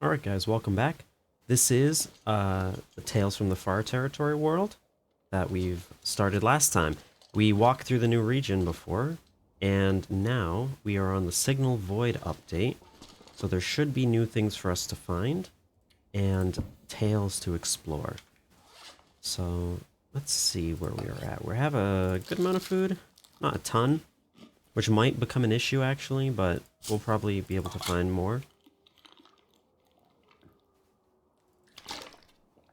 Alright guys, welcome back. This is the Tales from the Far Territory world that we've started last time. We walked through the new region before, and now we are on the Signal Void update. So there should be new things for us to find, and tales to explore. So let's see where we are at. We have a good amount of food, not a ton, which might become an issue actually, but we'll probably be able to find more.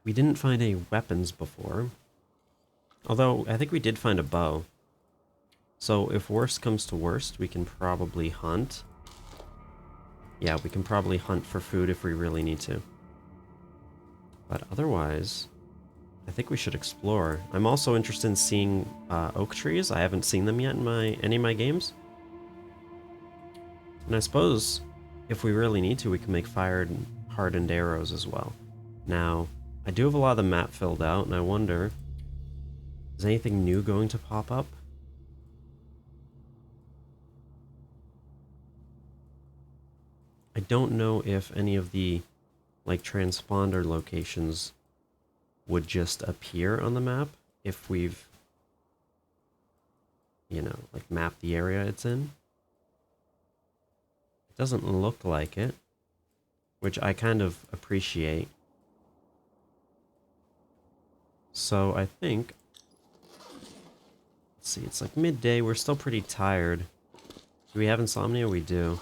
We didn't find any weapons before. Although, I think we did find a bow. So, if worst comes to worst, we can probably hunt. Yeah, we can probably hunt for food if we really need to. But otherwise, I think we should explore. I'm also interested in seeing oak trees. I haven't seen them yet in any of my games. And I suppose, if we really need to, we can make hardened arrows as well. Now, I do have a lot of the map filled out, and I wonder, is anything new going to pop up? I don't know if any of the, like, transponder locations would just appear on the map if we've, you know, like, mapped the area it's in. It doesn't look like it, which I kind of appreciate. So I think, let's see, it's like midday, we're still pretty tired. Do we have insomnia? We do.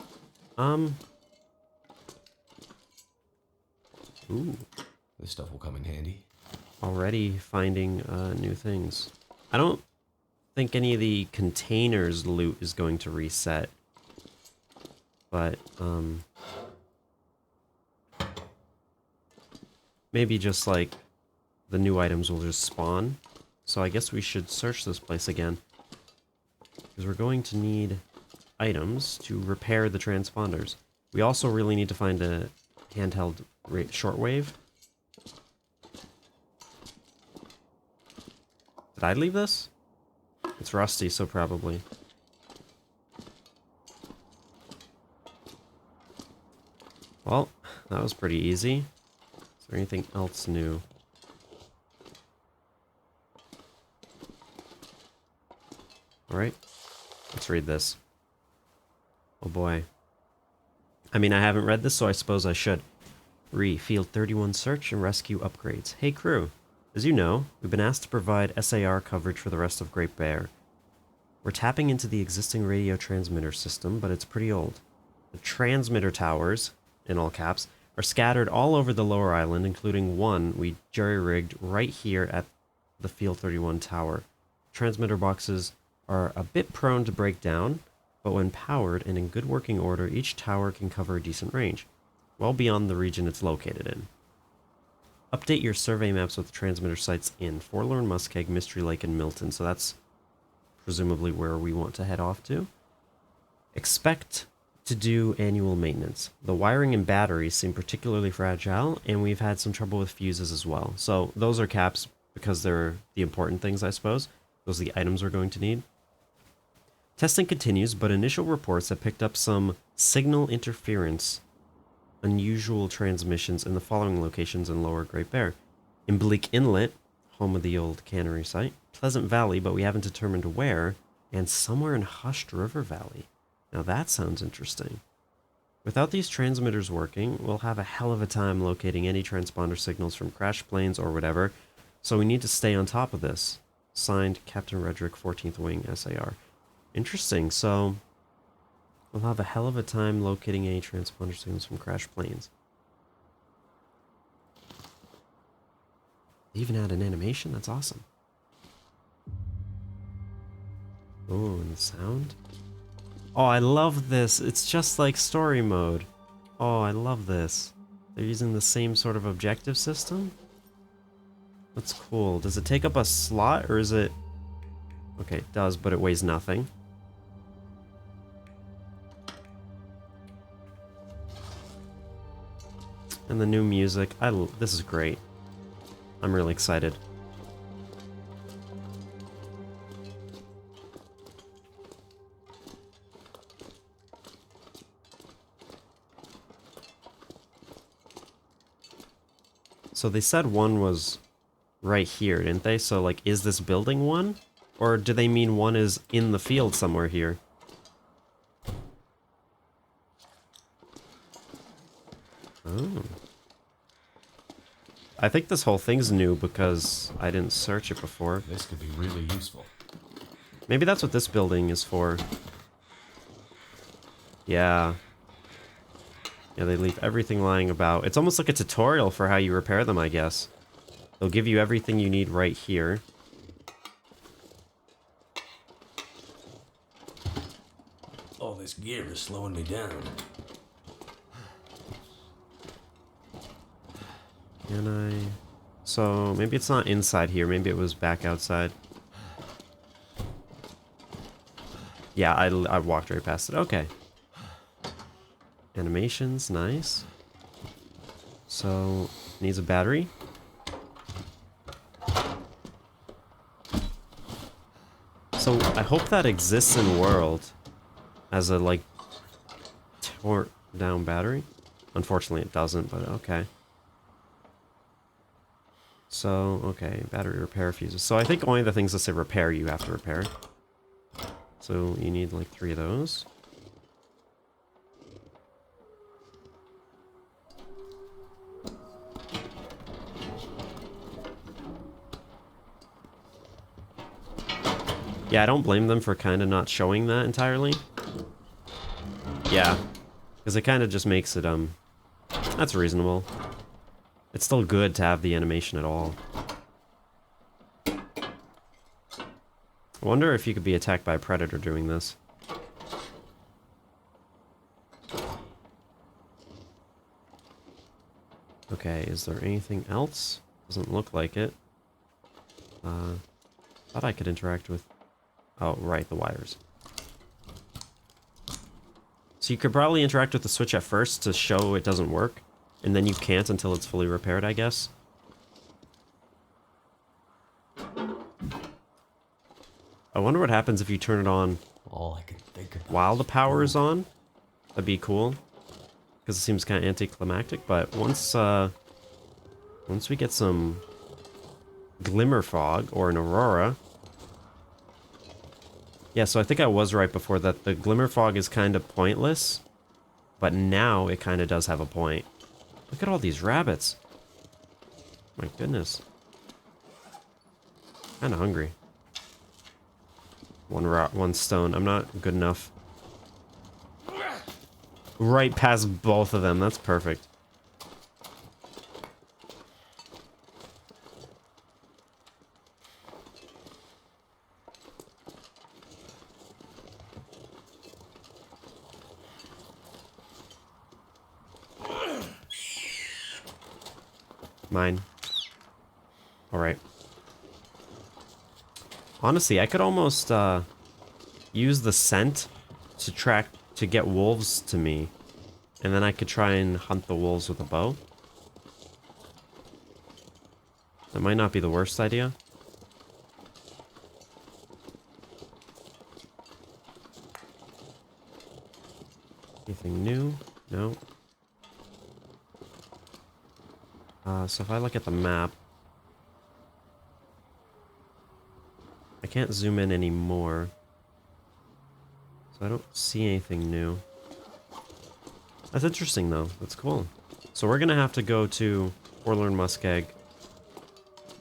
Ooh. This stuff will come in handy. Already finding new things. I don't think any of the containers loot is going to reset. But, maybe just like the new items will just spawn. So I guess we should search this place again. Because we're going to need items to repair the transponders. We also really need to find a handheld shortwave. Did I leave this? It's rusty, so probably. Well, that was pretty easy. Is there anything else new? Alright, let's read this. Oh boy. I mean, I haven't read this, so I suppose I should. Field 31 search and rescue upgrades. Hey crew, as you know, we've been asked to provide SAR coverage for the rest of Great Bear. We're tapping into the existing radio transmitter system, but it's pretty old. The transmitter towers, in all caps, are scattered all over the lower island, including one we jury-rigged right here at the Field 31 tower. Transmitter boxes are a bit prone to break down, but when powered and in good working order, each tower can cover a decent range, well beyond the region it's located in. Update your survey maps with transmitter sites in Forlorn Muskeg, Mystery Lake, and Milton, so that's presumably where we want to head off to. Expect to do annual maintenance. The wiring and batteries seem particularly fragile, and we've had some trouble with fuses as well. So those are caps because they're the important things, I suppose. Those are the items we're going to need. Testing continues, but initial reports have picked up some signal interference, unusual transmissions in the following locations in Lower Great Bear. In Bleak Inlet, home of the old cannery site, Pleasant Valley, but we haven't determined where, and somewhere in Hushed River Valley. Now that sounds interesting. Without these transmitters working, we'll have a hell of a time locating any transponder signals from crash planes or whatever, so we need to stay on top of this. Signed, Captain Redrick, 14th Wing, SAR. Interesting, so we'll have a hell of a time locating any transponder signals from crash planes. They even had an animation? That's awesome. Oh, and the sound? Oh, I love this. It's just like story mode. Oh, I love this. They're using the same sort of objective system? That's cool. Does it take up a slot, or is it... Okay, it does, but it weighs nothing. And the new music. This is great. I'm really excited. So they said one was right here, didn't they? So, like, is this building one? Or do they mean one is in the field somewhere here? Oh. I think this whole thing's new because I didn't search it before. This could be really useful. Maybe that's what this building is for. Yeah. Yeah, they leave everything lying about. It's almost like a tutorial for how you repair them, I guess. They'll give you everything you need right here. All this gear is slowing me down. Can I... So, maybe it's not inside here. Maybe it was back outside. Yeah, I walked right past it. Okay. Animations, nice. So, needs a battery. So, I hope that exists in World as a, like, tore down battery. Unfortunately, it doesn't, but okay. So, okay, battery repair fuses. So I think only the things that say repair you have to repair. So you need like 3 of those. Yeah, I don't blame them for kind of not showing that entirely. Yeah, because it kind of just makes it, that's reasonable. It's still good to have the animation at all. I wonder if you could be attacked by a predator doing this. Okay, is there anything else? Doesn't look like it. Thought I could interact with... Oh, right, the wires. So you could probably interact with the switch at first to show it doesn't work, and then you can't until it's fully repaired, I guess. I wonder what happens if you turn it on All I could think about while the power is on. That'd be cool. Because it seems kind of anticlimactic, but once we get some glimmer fog or an aurora. Yeah, so I think I was right before that the glimmer fog is kind of pointless, but now it kind of does have a point. Look at all these rabbits. My goodness. Kind of hungry. One stone. I'm not good enough. Right past both of them. That's perfect. Mine. Alright. Honestly, I could almost use the scent to get wolves to me. And then I could try and hunt the wolves with a bow. That might not be the worst idea. Anything new? No. So if I look at the map, I can't zoom in anymore. So I don't see anything new. That's interesting though. That's cool. So we're gonna have to go to Forlorn Muskeg,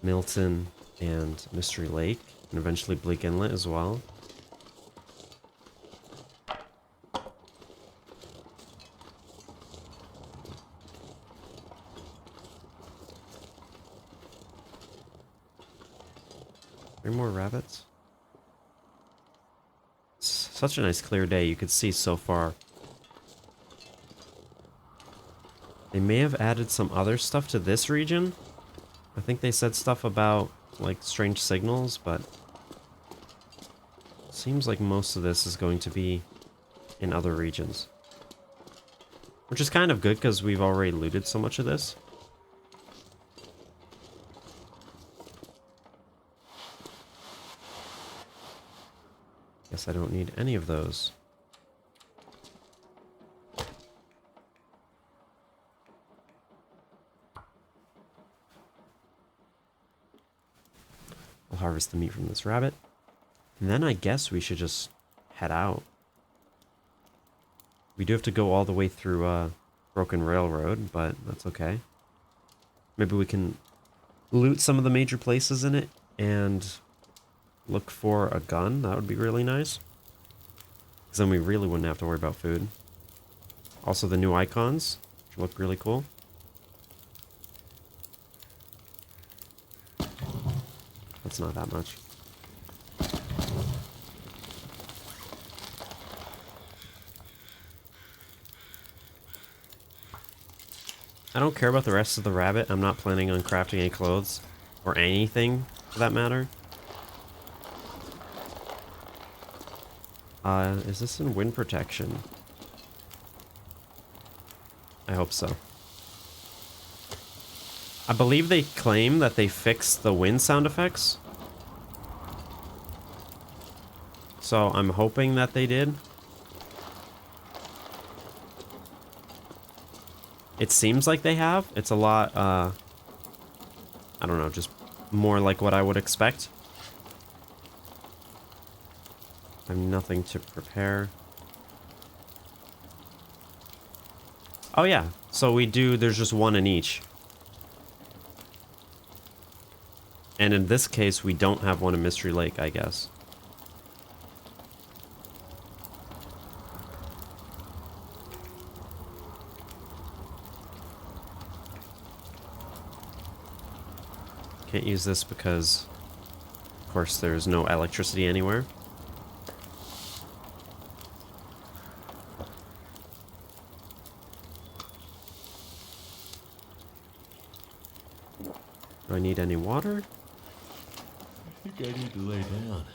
Milton, and Mystery Lake, and eventually Bleak Inlet as well. Three more rabbits. It's such a nice clear day. You could see so far. They may have added some other stuff to this region. I think they said stuff about, like, strange signals, but... seems like most of this is going to be in other regions. Which is kind of good, because we've already looted so much of this. Guess I don't need any of those. harvest the meat from this rabbit. And then I guess we should just head out. We do have to go all the way through Broken Railroad, but that's okay. Maybe we can loot some of the major places in it and look for a gun. That would be really nice. Because then we really wouldn't have to worry about food. Also the new icons, which look really cool. That's not that much. I don't care about the rest of the rabbit. I'm not planning on crafting any clothes or anything for that matter. Is this in wind protection? I hope so. I believe they claim that they fixed the wind sound effects. So I'm hoping that they did. It seems like they have. It's a lot, I don't know, just more like what I would expect. I have nothing to prepare. Oh yeah, so we do, there's just one in each. And in this case, we don't have one in Mystery Lake, I guess. Can't use this because, of course, there's no electricity anywhere. Do I need any water? I think I need to lay down.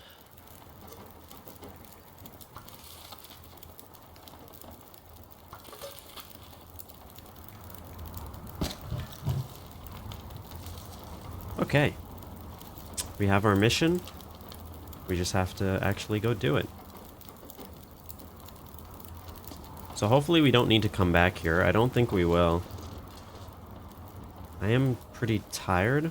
Okay. We have our mission. We just have to actually go do it. So hopefully we don't need to come back here. I don't think we will. I am pretty tired.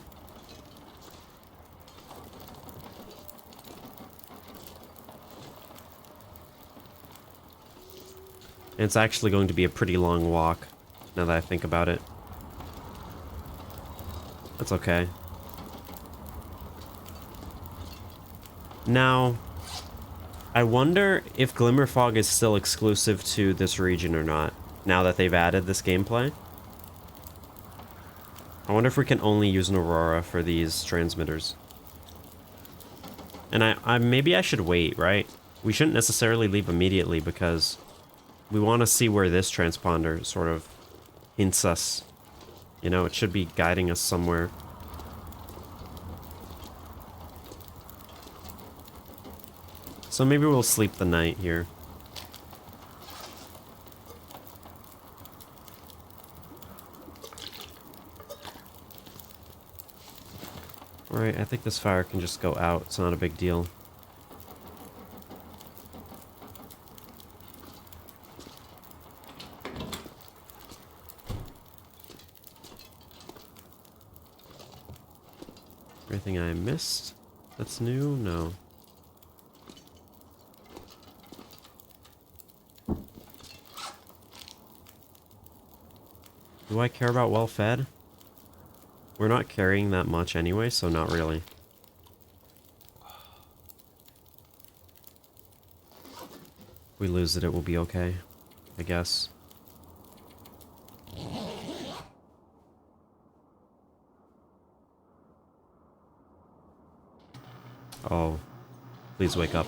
And it's actually going to be a pretty long walk, now that I think about it. That's okay. Now, I wonder if Glimmerfog is still exclusive to this region or not, now that they've added this gameplay. I wonder if we can only use an Aurora for these transmitters. And I maybe I should wait, right? We shouldn't necessarily leave immediately because we want to see where this transponder sort of hints us. You know, it should be guiding us somewhere. So maybe we'll sleep the night here. Alright, I think this fire can just go out. It's not a big deal. Anything I missed that's new? No. Do I care about well-fed? We're not carrying that much anyway, so not really. If we lose it, it will be okay, I guess. Oh, please wake up.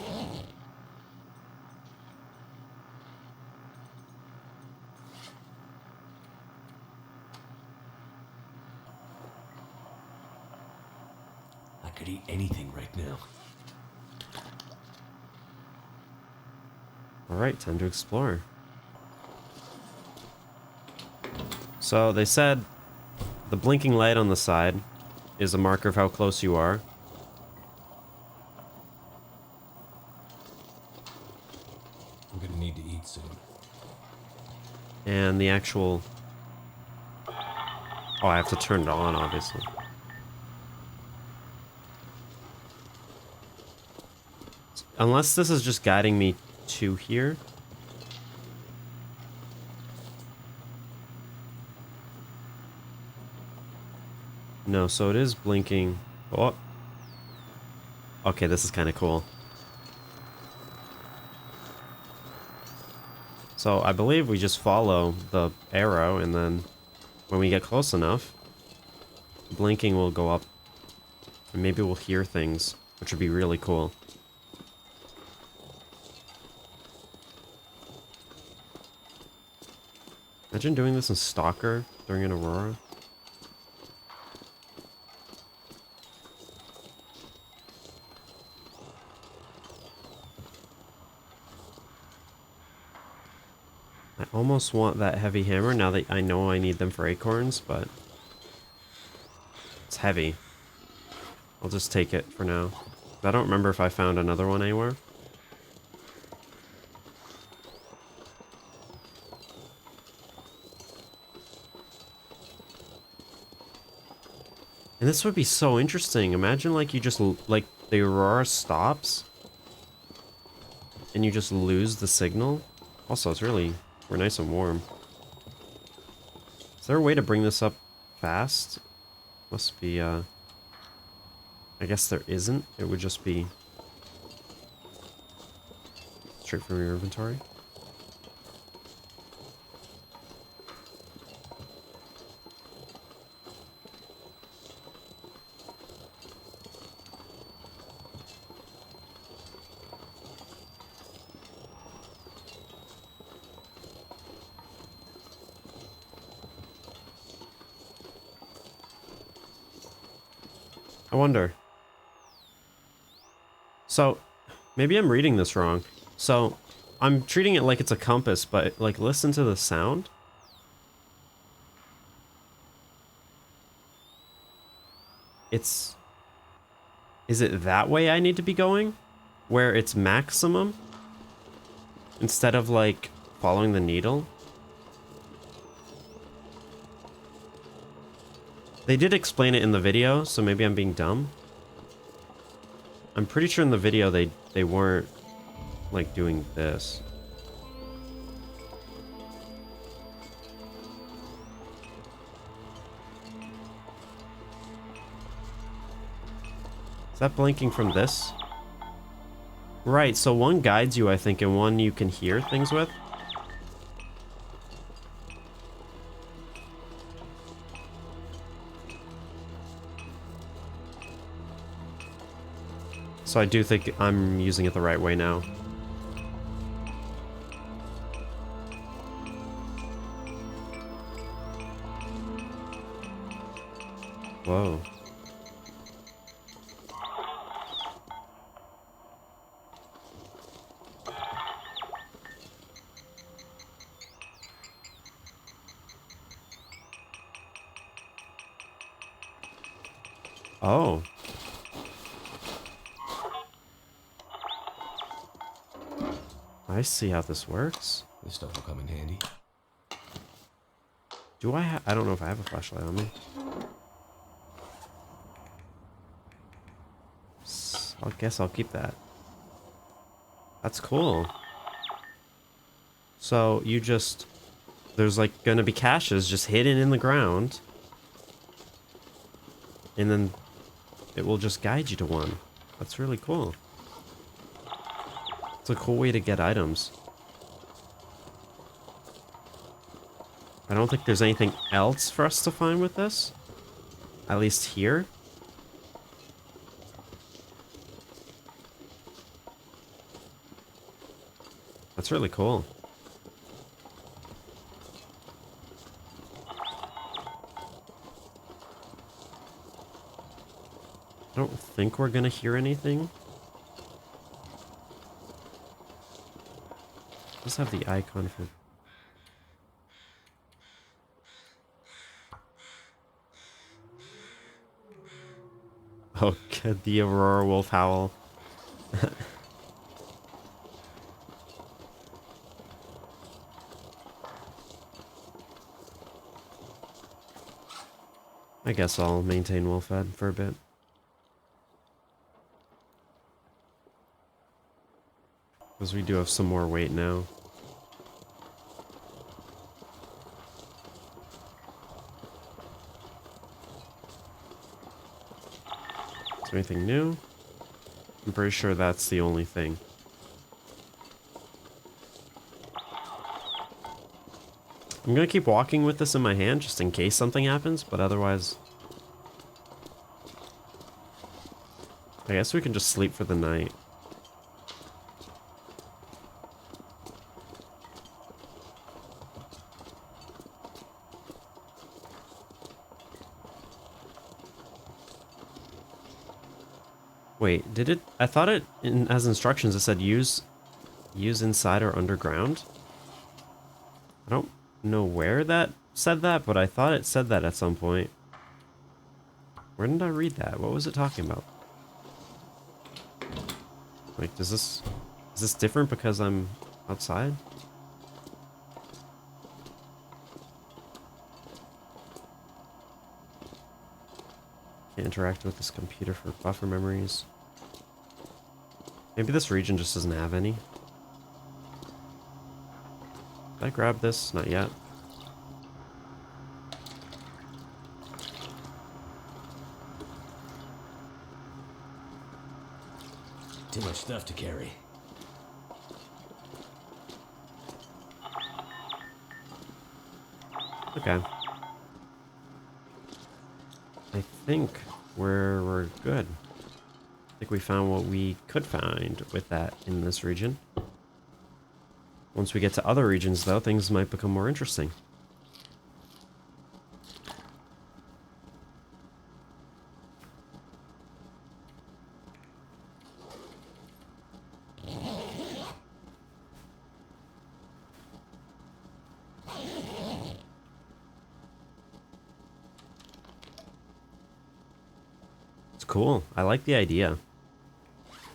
I could eat anything right now. Alright, time to explore. So they said the blinking light on the side is a marker of how close you are. I'm gonna need to eat soon. And the actual... Oh, I have to turn it on, obviously. Unless this is just guiding me to here. No, so it is blinking. Oh. Okay, this is kind of cool. So I believe we just follow the arrow, and then when we get close enough, blinking will go up. And maybe we'll hear things, which would be really cool. Imagine doing this in Stalker during an Aurora. I almost want that heavy hammer now that I know I need them for acorns, but it's heavy. I'll just take it for now. I don't remember if I found another one anywhere. And this would be so interesting. Imagine like you just, like the Aurora stops and you just lose the signal. Also, it's really, we're nice and warm. Is there a way to bring this up fast? Must be, I guess there isn't. It would just be straight from your inventory. I wonder. So, maybe I'm reading this wrong. So, I'm treating it like it's a compass, but like listen to the sound. It's... Is it that way I need to be going? Where it's maximum? Instead of like following the needle? They did explain it in the video, so maybe I'm being dumb. I'm pretty sure in the video they weren't like doing this. Is that blinking from this? Right, so one guides you, I think, and one you can hear things with. So I do think I'm using it the right way now. Whoa. Oh. I see how this works. This stuff will come in handy. Do I don't know if I have a flashlight on me. I guess I'll keep that. That's cool. So you just... There's like gonna be caches just hidden in the ground. And then it will just guide you to one. That's really cool. It's a cool way to get items. I don't think there's anything else for us to find with this. At least here. That's really cool. I don't think we're gonna hear anything. Let's have the icon for... Oh, God, the Aurora Wolf Howl. I guess I'll maintain Wolfhead for a bit. Because we do have some more weight now. Is there anything new? I'm pretty sure that's the only thing. I'm gonna keep walking with this in my hand just in case something happens, but otherwise... I guess we can just sleep for the night. Wait, did it? I thought it, as instructions, it said use inside or underground. I don't know where that said that, but I thought it said that at some point. Where did I read that? What was it talking about? Like, is this different because I'm outside? Can't interact with this computer for buffer memories. Maybe this region just doesn't have any. Did I grab this? Not yet. Too much stuff to carry. Okay. I think we're good. I think we found what we could find with that in this region. Once we get to other regions, though, things might become more interesting. It's cool. I like the idea.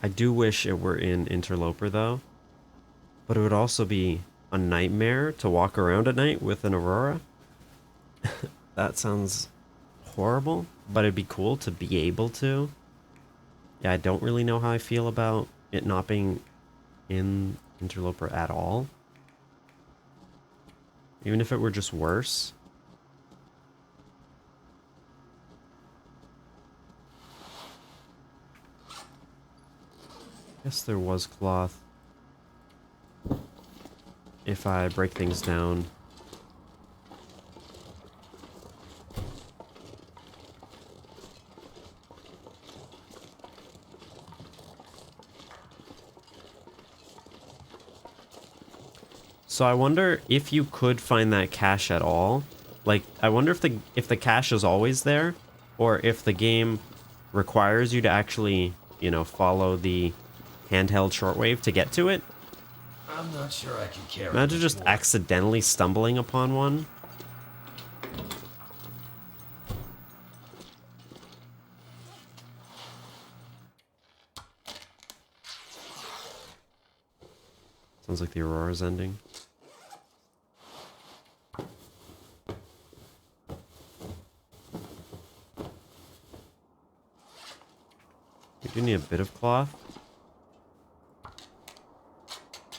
I do wish it were in Interloper, though. But it would also be a nightmare to walk around at night with an Aurora. That sounds horrible, but it'd be cool to be able to. Yeah, I don't really know how I feel about it not being in Interloper at all. Even if it were just worse. Guess there was cloth. If I break things down. So I wonder if you could find that cache at all. Like, I wonder if the cache is always there, or if the game requires you to actually, you know, follow the handheld shortwave to get to it. I'm not sure I can carry. Imagine just more. accidentally stumbling upon one. Sounds like the Aurora's ending. We do need a bit of cloth.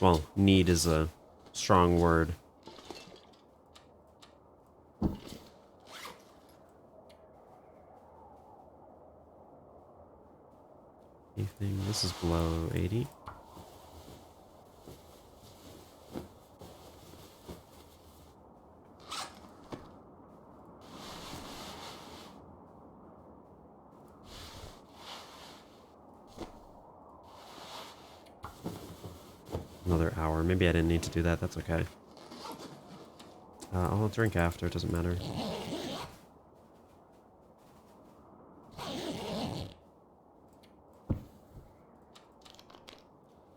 Well, need is a strong word. Anything? This is below 80. Another hour. Maybe I didn't need to do that. That's okay. I'll drink after. It doesn't matter.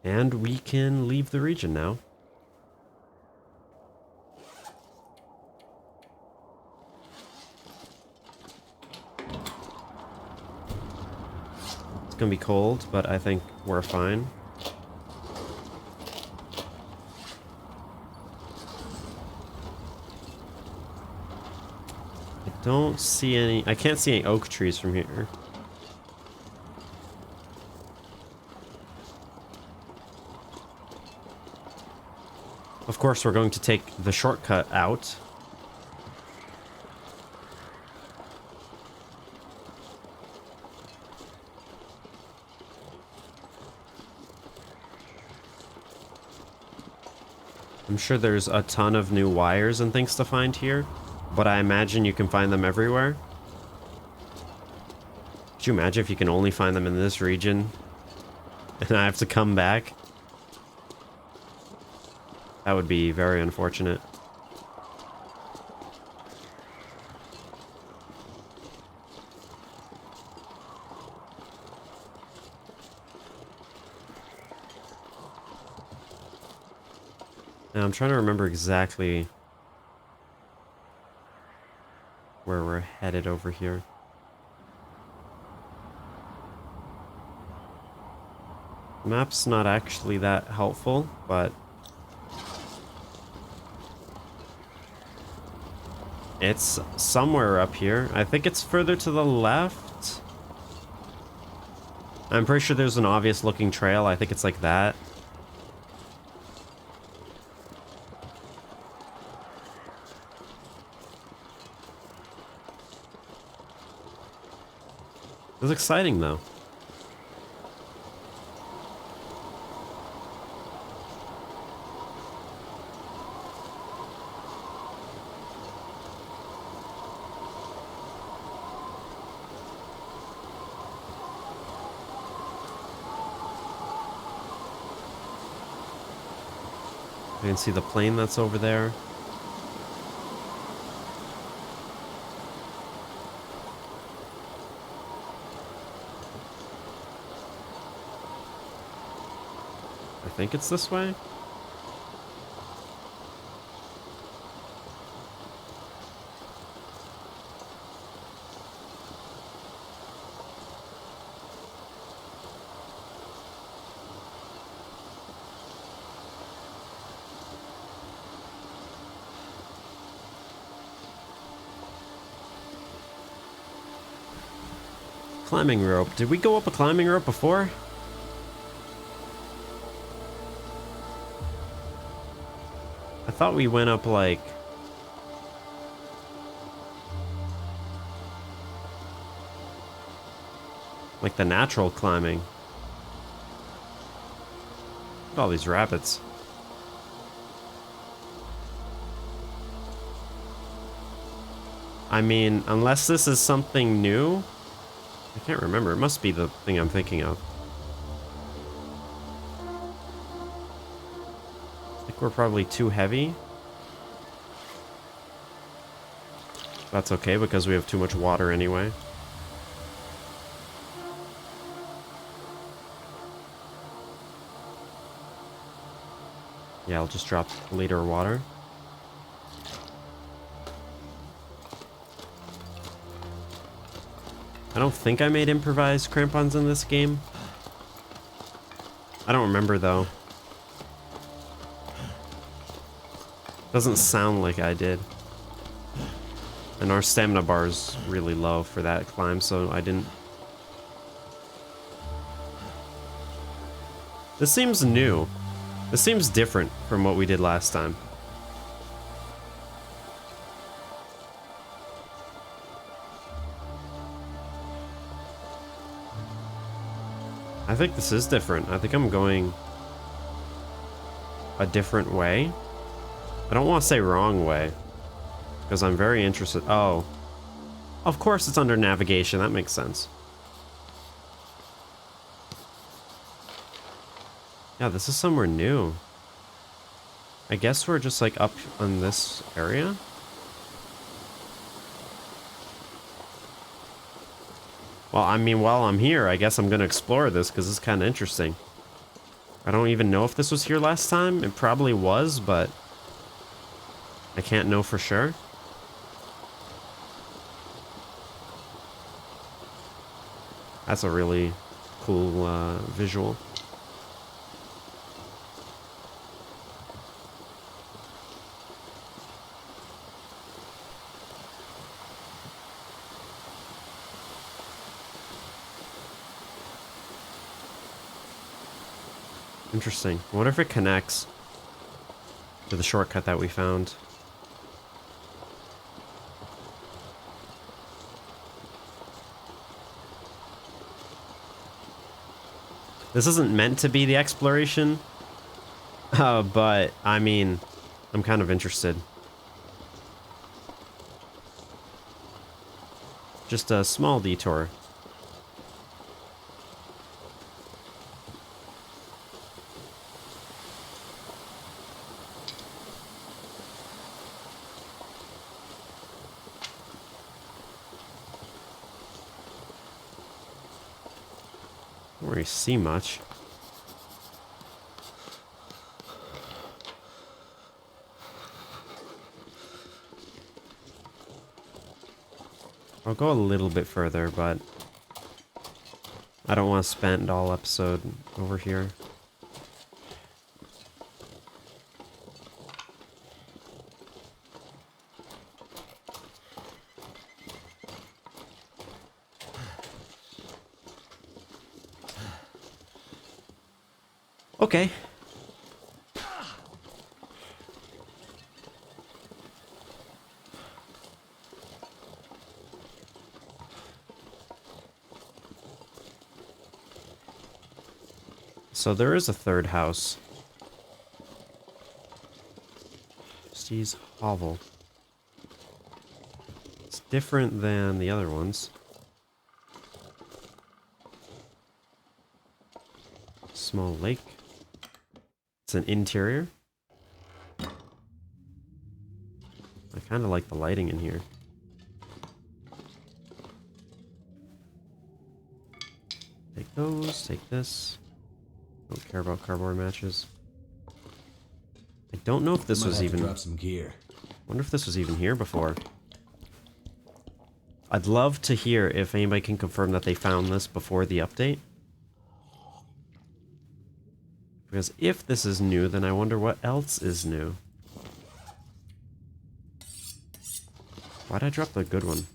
And we can leave the region now. It's gonna be cold, but I think we're fine. Don't see any. I can't see any oak trees from here. Of course, we're going to take the shortcut out. I'm sure there's a ton of new wires and things to find here, but I imagine you can find them everywhere. Could you imagine if you can only find them in this region and I have to come back? That would be very unfortunate. Now, I'm trying to remember exactly where we're headed over here. The map's not actually that helpful, but it's somewhere up here. I think it's further to the left. I'm pretty sure there's an obvious looking trail. I think it's like that. It was exciting, though. You can see the plane that's over there. I think it's this way. Climbing rope. Did we go up a climbing rope before? I thought we went up like... the natural climbing. Look at all these rabbits. I mean, unless this is something new... I can't remember. It must be the thing I'm thinking of. I think we're probably too heavy. That's okay because we have too much water anyway. Yeah, I'll just drop a liter of water. I don't think I made improvised crampons in this game. I don't remember though. Doesn't sound like I did. And our stamina bar is really low for that climb, so I didn't. This seems new. This seems different from what we did last time. I think this is different. I think I'm going a different way. I don't want to say wrong way, because I'm very interested. Oh, of course it's under navigation. That makes sense. Yeah, this is somewhere new. I guess we're just like up on this area. Well, I mean, while I'm here, I guess I'm gonna explore this because it's kind of interesting. I don't even know if this was here last time. It probably was, but I can't know for sure. That's a really cool visual. Interesting. I wonder if it connects. To the shortcut that we found. This isn't meant to be the exploration, but I mean, I'm kind of interested. Just a small detour. Don't really see much. I'll go a little bit further, but I don't want to spend all episode over here. Okay. So there is a third house. Steve's Hovel. It's different than the other ones. Small lake. It's an interior. I kind of like the lighting in here. Take those, take this. Don't care about cardboard matches. I don't know if this was even... drop some gear. Wonder if this was even here before. I'd love to hear if anybody can confirm that they found this before the update. Because if this is new, then I wonder what else is new. Why'd I drop the good one?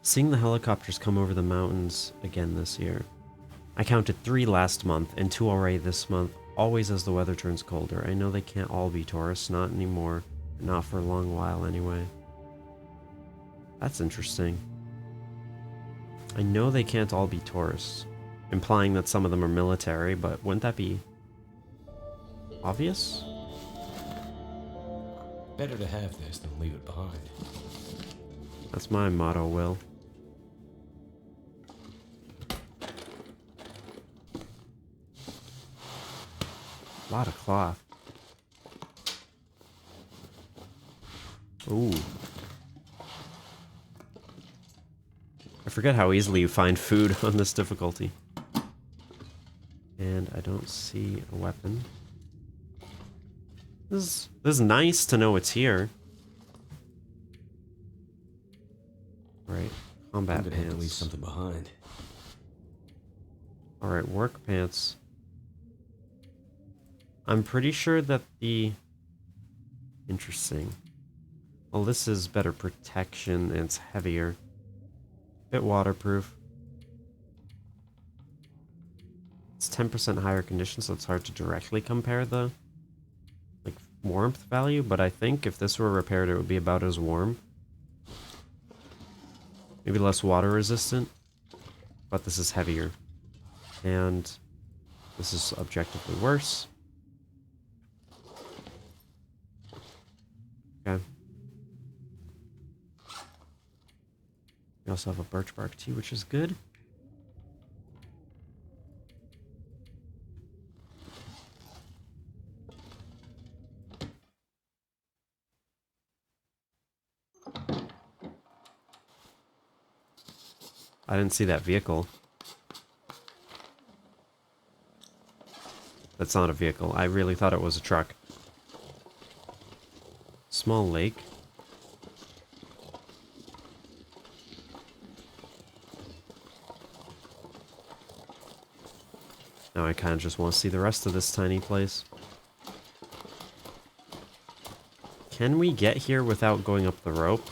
Seeing the helicopters come over the mountains again this year. I counted 3 last month and 2 already this month, always as the weather turns colder. I know they can't all be tourists, not anymore. Not for a long while anyway. That's interesting. I know they can't all be tourists, implying that some of them are military, but wouldn't that be obvious? Better to have this than leave it behind. That's my motto, Will. A lot of cloth. Ooh. I forget how easily you find food on this difficulty. And I don't see a weapon. This is nice to know it's here. Alright, combat I'm gonna have to leave pants. something behind. Alright, work pants. I'm pretty sure that the... Interesting. Well, this is better protection and it's heavier. Bit waterproof. It's 10% higher condition, so it's hard to directly compare the like warmth value, but I think if this were repaired it would be about as warm. Maybe less water resistant, but this is heavier. And this is objectively worse. Okay. We also have a birch bark tea, which is good. I didn't see that vehicle. That's not a vehicle. I really thought it was a truck. Small lake. Now I kind of just want to see the rest of this tiny place. Can we get here without going up the rope?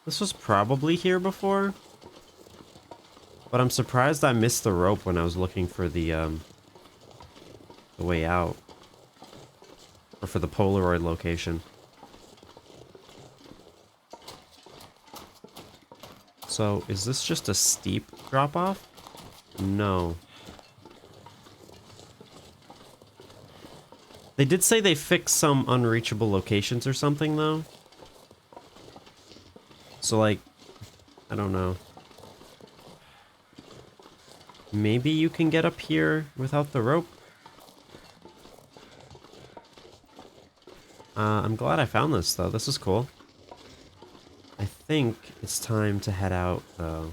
This was probably here before. But I'm surprised I missed the rope when I was looking for the way out. Or for the Polaroid location. So, is this just a steep drop-off? No. They did say they fixed some unreachable locations or something, though. So, like, I don't know. Maybe you can get up here without the rope? I'm glad I found this, though. This is cool. I think it's time to head out, though.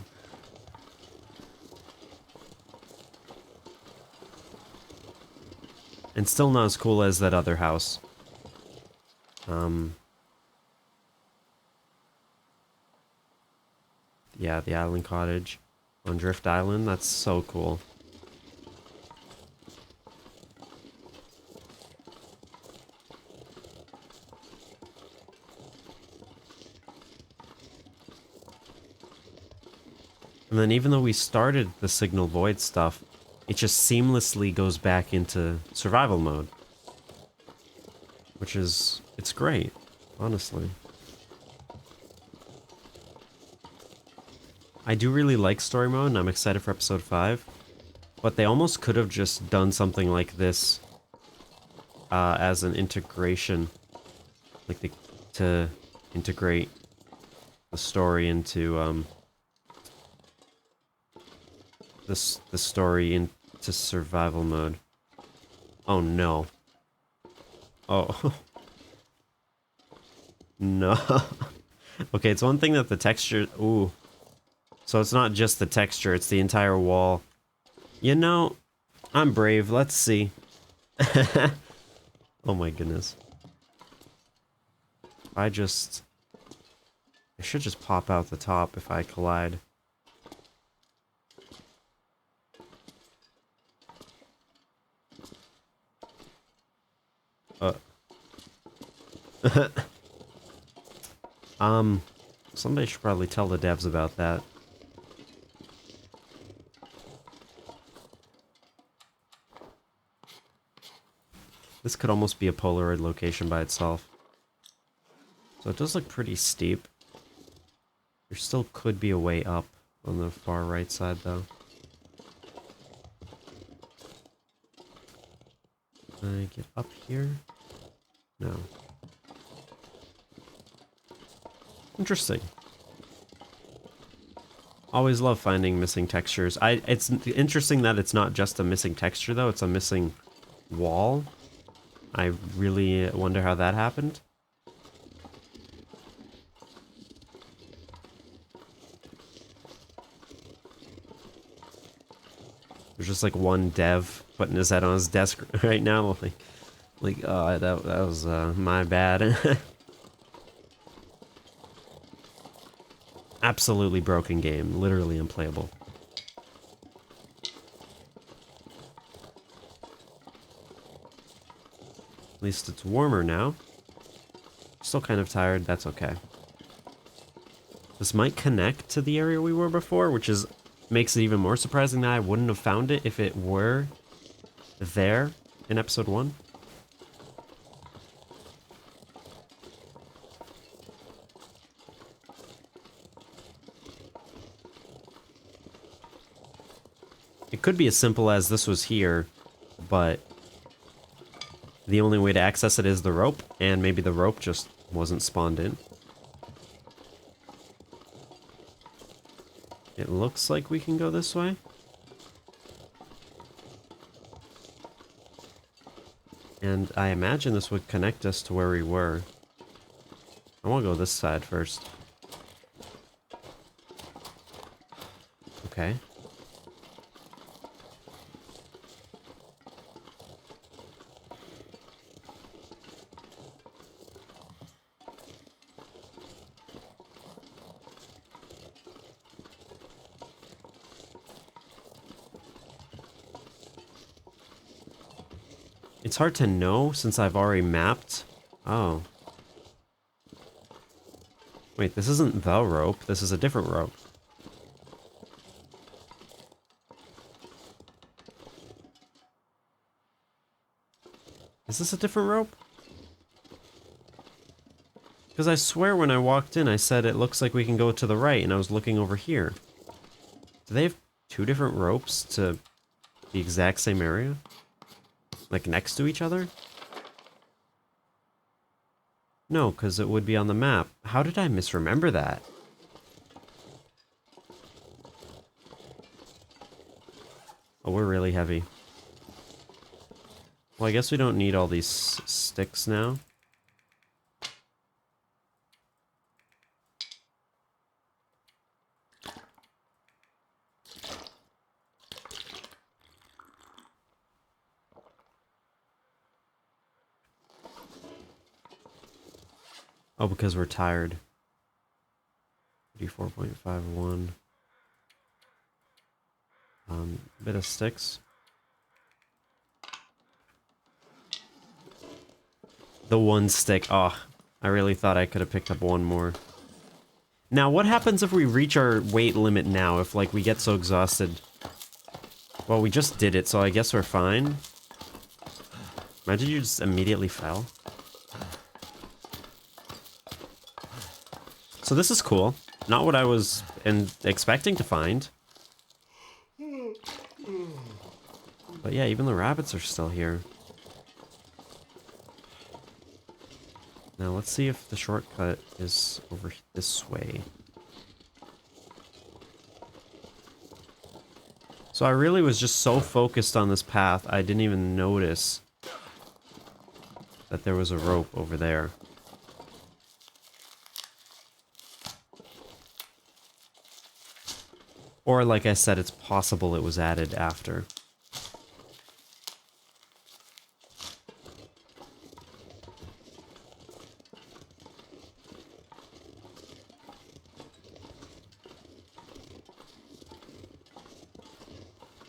And still not as cool as that other house. Yeah, the island cottage on Drift Island. That's so cool. And then even though we started the Signal Void stuff, it just seamlessly goes back into survival mode. Which is, it's great, honestly. I do really like story mode and I'm excited for episode 5. But they almost could have just done something like this as an integration. Like to integrate the story into the story into survival mode. Oh no. Oh. No. Okay, it's one thing that the texture... Ooh. So it's not just the texture, it's the entire wall. You know, I'm brave. Let's see. Oh my goodness. I should just pop out the top if I collide. Somebody should probably tell the devs about that. This could almost be a Polaroid location by itself. So it does look pretty steep. There still could be a way up on the far right side, though. Can I get up here? No. Interesting. Always love finding missing textures. It's interesting that it's not just a missing texture, though. It's a missing wall. I really wonder how that happened. There's just like one dev putting his head on his desk right now, like oh, that was my bad. Absolutely broken game, literally unplayable. At least it's warmer now. Still kind of tired, that's okay. This might connect to the area we were before, which makes it even more surprising that I wouldn't have found it if it were there in episode 1. It could be as simple as this was here, but the only way to access it is the rope, and maybe the rope just wasn't spawned in. It looks like we can go this way. And I imagine this would connect us to where we were. I want to go this side first. Okay. It's hard to know since I've already mapped. Oh. Wait, this isn't the rope. This is a different rope. Is this a different rope? Because I swear when I walked in, I said it looks like we can go to the right, and I was looking over here. Do they have two different ropes to the exact same area? Like next to each other? No, because it would be on the map. How did I misremember that? Oh, we're really heavy. Well, I guess we don't need all these sticks now. Oh, because we're tired. 34.51. Bit of sticks. The one stick. Oh, I really thought I could have picked up one more. Now, what happens if we reach our weight limit now? If, like, we get so exhausted? Well, we just did it, so I guess we're fine. Imagine you just immediately fell. So this is cool. Not what I was expecting to find. But yeah, even the rabbits are still here. Now let's see if the shortcut is over this way. So I really was just so focused on this path, I didn't even notice that there was a rope over there. Or, like I said, it's possible it was added after.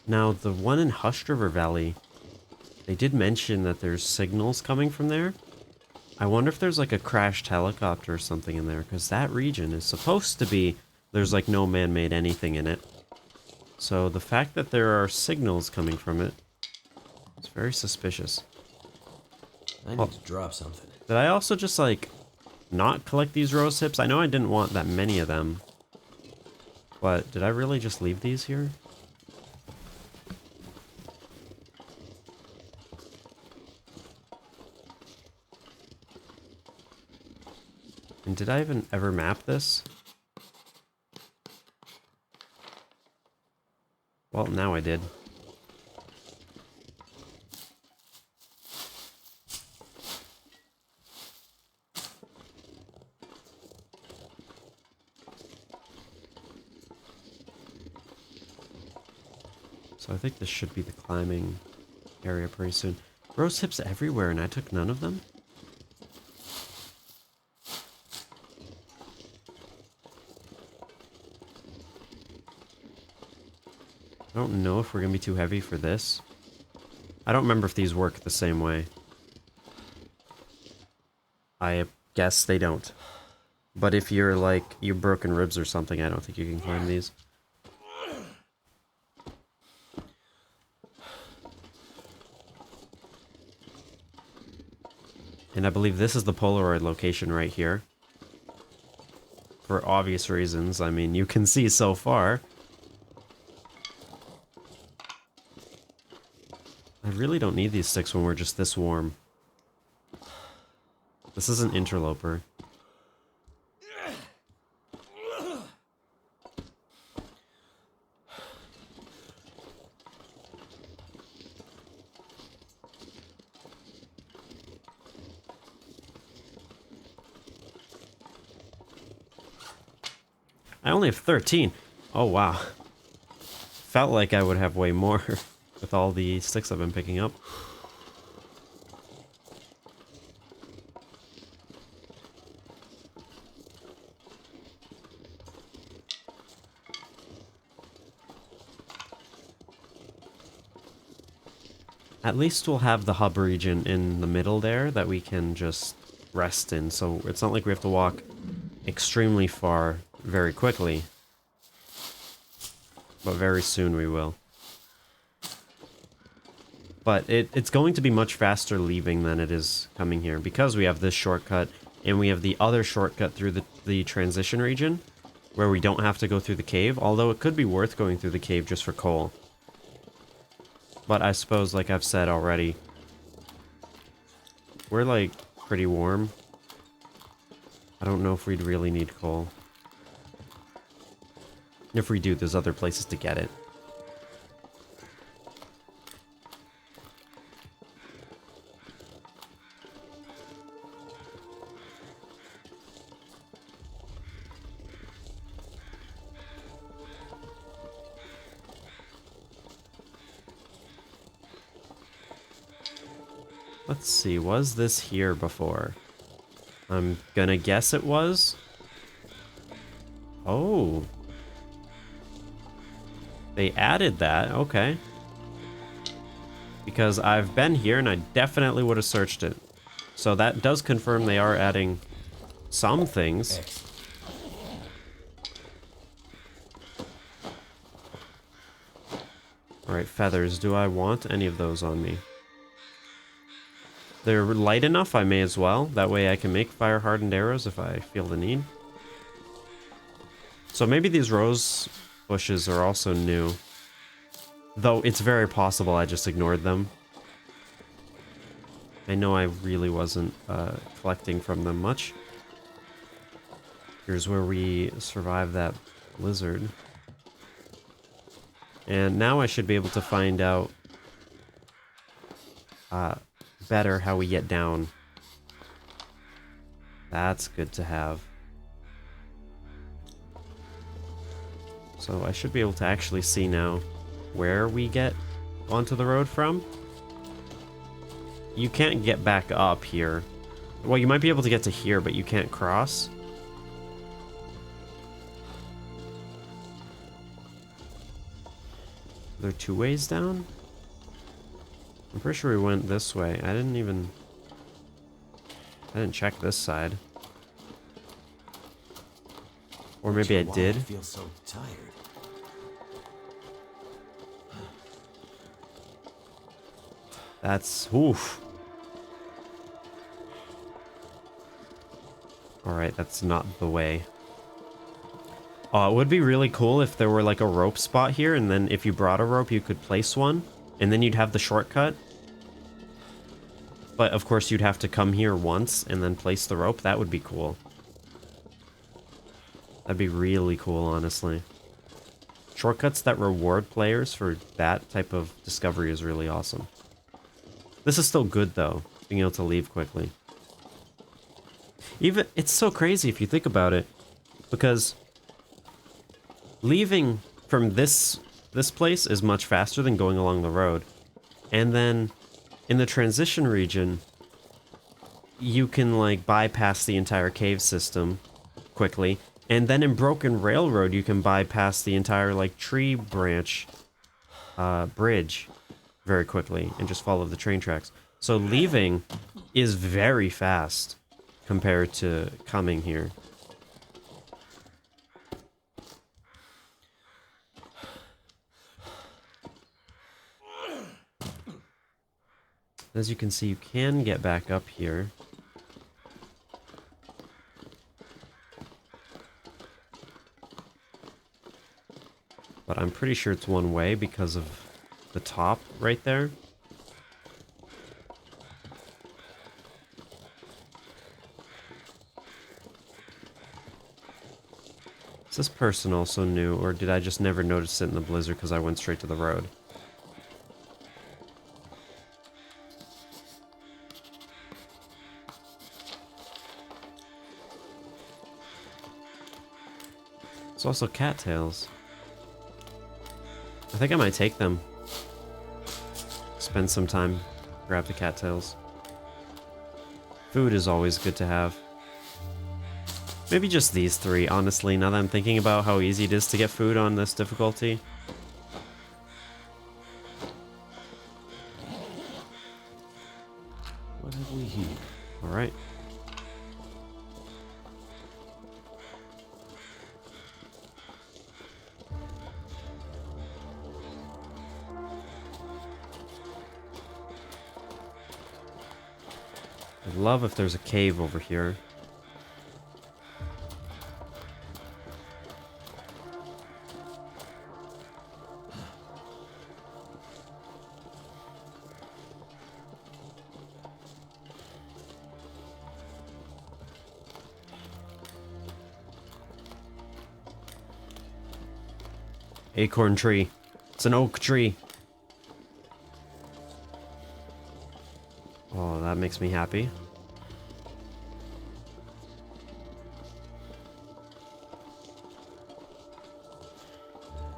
Now, the one in Hushed River Valley, they did mention that there's signals coming from there. I wonder if there's like a crashed helicopter or something in there, because that region is supposed to be... There's like no man-made anything in it. So the fact that there are signals coming from it is very suspicious. I need to drop something. Did I also just like not collect these rose hips? I know I didn't want that many of them. But did I really just leave these here? And did I even ever map this? Well, now I did. So I think this should be the climbing area pretty soon. Rose hips everywhere and I took none of them? I don't know if we're gonna be too heavy for this. I don't remember if these work the same way. I guess they don't. But if you're like, you broken ribs or something, I don't think you can climb these. And I believe this is the Polaroid location right here. For obvious reasons, I mean, you can see so far. I really don't need these sticks when we're just this warm. This is an interloper. I only have 13. Oh, wow. Felt like I would have way more. With all the sticks I've been picking up. At least we'll have the hub region in the middle there that we can just rest in, so it's not like we have to walk extremely far very quickly. But very soon we will. But it's going to be much faster leaving than it is coming here, because we have this shortcut, and we have the other shortcut through the transition region, where we don't have to go through the cave, although it could be worth going through the cave just for coal. But I suppose, like I've said already, we're, like, pretty warm. I don't know if we'd really need coal. If we do, there's other places to get it. Let's see, was this here before? I'm gonna guess it was. Oh. They added that, okay. Because I've been here and I definitely would have searched it. So that does confirm they are adding some things. Alright, feathers. Do I want any of those on me? They're light enough, I may as well. That way I can make fire-hardened arrows if I feel the need. So maybe these rose bushes are also new. Though it's very possible I just ignored them. I know I really wasn't collecting from them much. Here's where we survived that blizzard. And now I should be able to find out better how we get down. That's good to have. So I should be able to actually see now where we get onto the road from. You can't get back up here. Well, you might be able to get to here, but you can't cross. Are there two ways down? I'm pretty sure we went this way. I didn't check this side. Or maybe I did. I feel so tired. That's oof. Alright, that's not the way. It would be really cool if there were like a rope spot here, and then if you brought a rope you could place one, and then you'd have the shortcut. But of course you'd have to come here once and then place the rope. That would be cool. That'd be really cool, honestly. Shortcuts that reward players for that type of discovery is really awesome. This is still good though, being able to leave quickly. Even, it's so crazy if you think about it, because leaving from this place is much faster than going along the road. And then in the transition region, you can like bypass the entire cave system quickly. And then in Broken Railroad, you can bypass the entire like tree branch bridge very quickly and just follow the train tracks. So leaving is very fast compared to coming here. As you can see, you can get back up here. But I'm pretty sure it's one way because of the top right there. Is this person also new, or did I just never notice it in the blizzard because I went straight to the road? There's also cattails. I think I might take them. Spend some time, grab the cattails. Food is always good to have. Maybe just these three, honestly, now that I'm thinking about how easy it is to get food on this difficulty. What have we here? Alright. I'd love if there's a cave over here. Acorn tree. It's an oak tree. Oh, that makes me happy.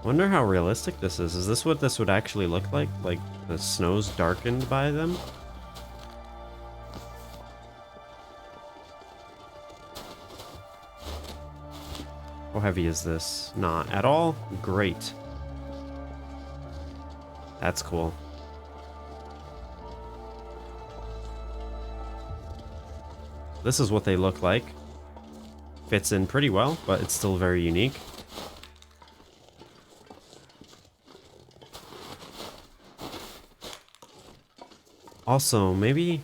Wonder how realistic this is. Is this what this would actually look like? Like the snow's darkened by them? How heavy is this? Not at all? Great. That's cool. This is what they look like. Fits in pretty well, but it's still very unique. Also, maybe...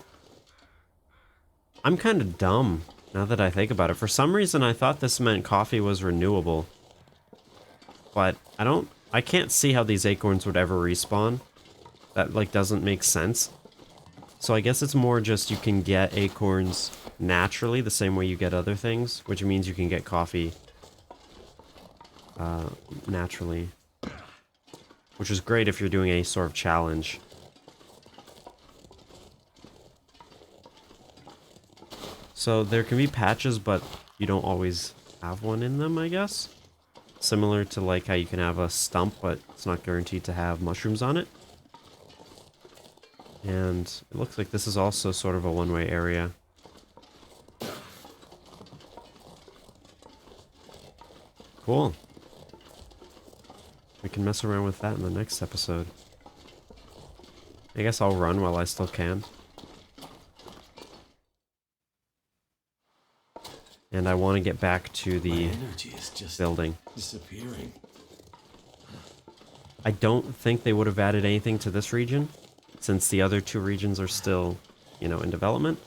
I'm kind of dumb, now that I think about it. For some reason, I thought this meant coffee was renewable. But I can't see how these acorns would ever respawn. That, like, doesn't make sense. So I guess it's more just you can get acorns naturally, the same way you get other things, which means you can get coffee naturally. Which is great if you're doing any sort of challenge. So there can be patches, but you don't always have one in them, I guess. Similar to like how you can have a stump, but it's not guaranteed to have mushrooms on it. And it looks like this is also sort of a one-way area. Cool. We can mess around with that in the next episode. I guess I'll run while I still can. And I want to get back to the energy is just building. disappearing. I don't think they would have added anything to this region, since the other two regions are still, you know, in development.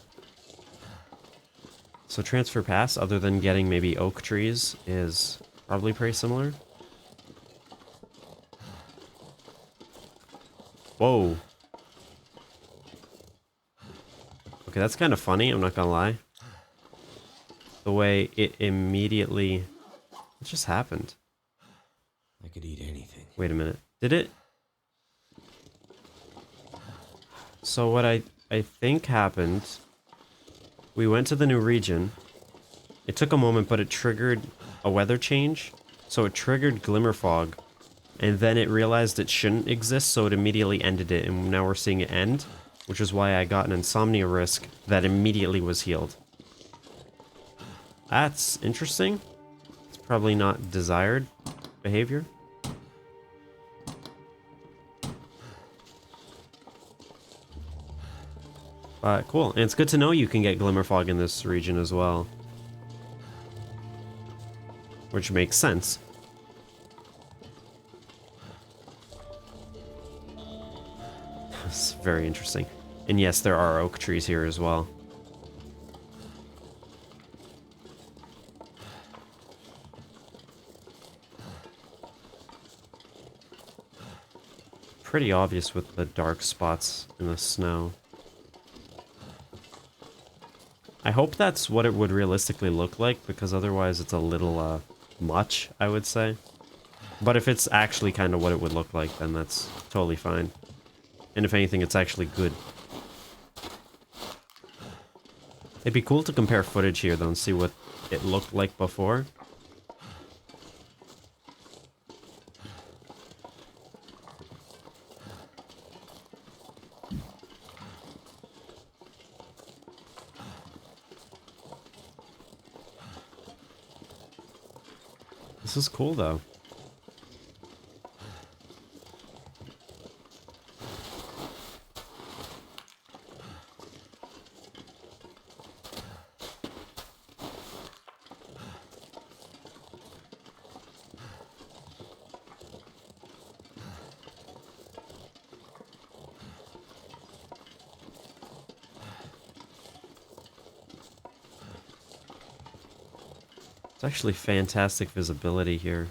So Transfer Pass, other than getting maybe oak trees, is probably pretty similar. Whoa. Okay, that's kind of funny, I'm not gonna lie. The way it immediately... What just happened? I could eat anything. Wait a minute. Did it? So what I think happened... We went to the new region. It took a moment, but it triggered a weather change. So it triggered Glimmer Fog. And then it realized it shouldn't exist, so it immediately ended it. And now we're seeing it end. Which is why I got an insomnia risk that immediately was healed. That's interesting. It's probably not desired behavior. But cool. And it's good to know you can get Glimmer Fog in this region as well. Which makes sense. It's very interesting. And yes, there are oak trees here as well. Pretty obvious with the dark spots in the snow. I hope that's what it would realistically look like, because otherwise it's a little much, I would say. But if it's actually kind of what it would look like, then that's totally fine. And if anything, it's actually good. It'd be cool to compare footage here, though, and see what it looked like before. This is cool, though. It's actually fantastic visibility here.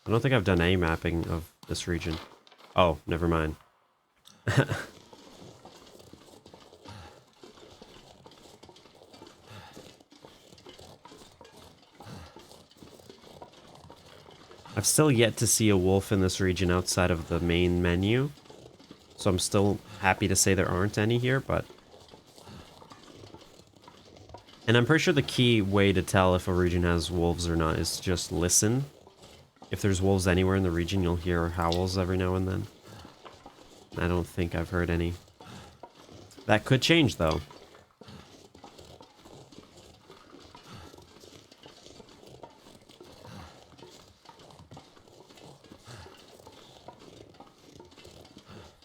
I don't think I've done any mapping of this region. Oh, never mind. I've still yet to see a wolf in this region outside of the main menu. So I'm still happy to say there aren't any here, but... And I'm pretty sure the key way to tell if a region has wolves or not is to just listen. If there's wolves anywhere in the region, you'll hear howls every now and then. I don't think I've heard any. That could change, though.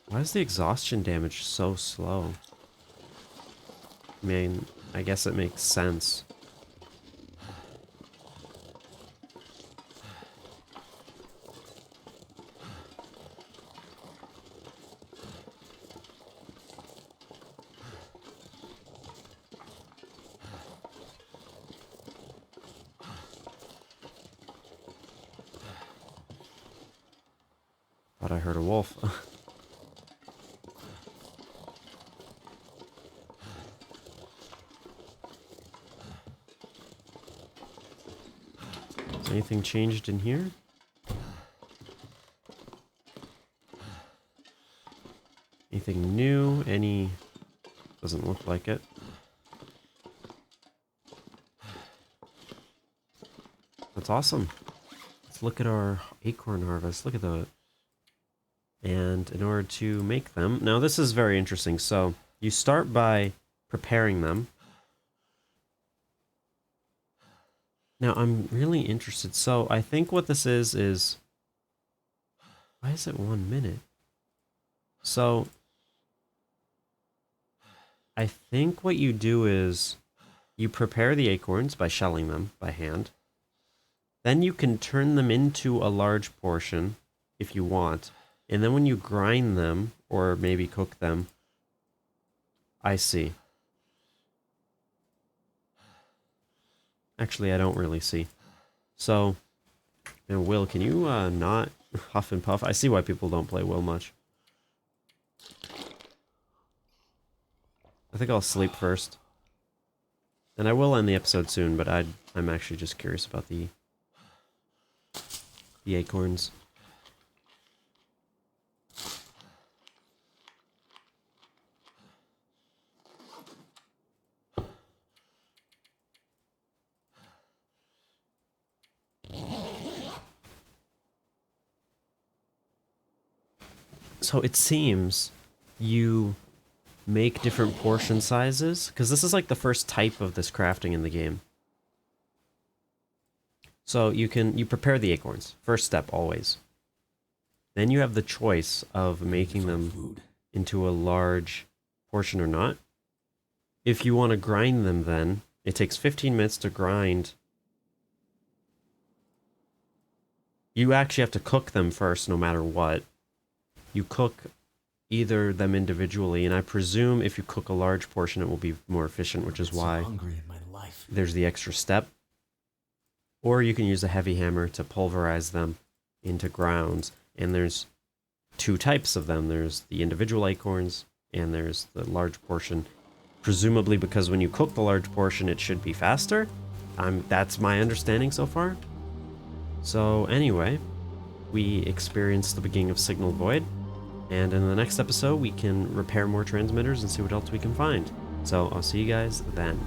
Why is the exhaustion damage so slow? I mean, I guess it makes sense. Thought I heard a wolf. Has anything changed in here? Anything new? Any... Doesn't look like it. That's awesome. Let's look at our acorn harvest. Look at that. And in order to make them... Now this is very interesting. So you start by preparing them. Now I'm really interested. So I think what this is... Why is it 1 minute? So... I think what you do is you prepare the acorns by shelling them by hand. Then you can turn them into a large portion if you want. And then when you grind them, or maybe cook them, I see. Actually, I don't really see. So, and Will, can you not huff and puff? I see why people don't play Will much. I think I'll sleep first. And I will end the episode soon, but I'm actually just curious about the acorns. So it seems you make different portion sizes, because this is like the first type of this crafting in the game. So you prepare the acorns, first step always. Then you have the choice of making them into a large portion or not. If you want to grind them, then it takes 15 minutes to grind. You actually have to cook them first no matter what. You cook either them individually, and I presume if you cook a large portion it will be more efficient, which is why there's the extra step. Or you can use a heavy hammer to pulverize them into grounds, and there's two types of them. There's the individual acorns and there's the large portion, presumably because when you cook the large portion it should be faster. That's my understanding so far. So anyway, we experienced the beginning of Signal Void. And in the next episode, we can repair more transmitters and see what else we can find. So I'll see you guys then.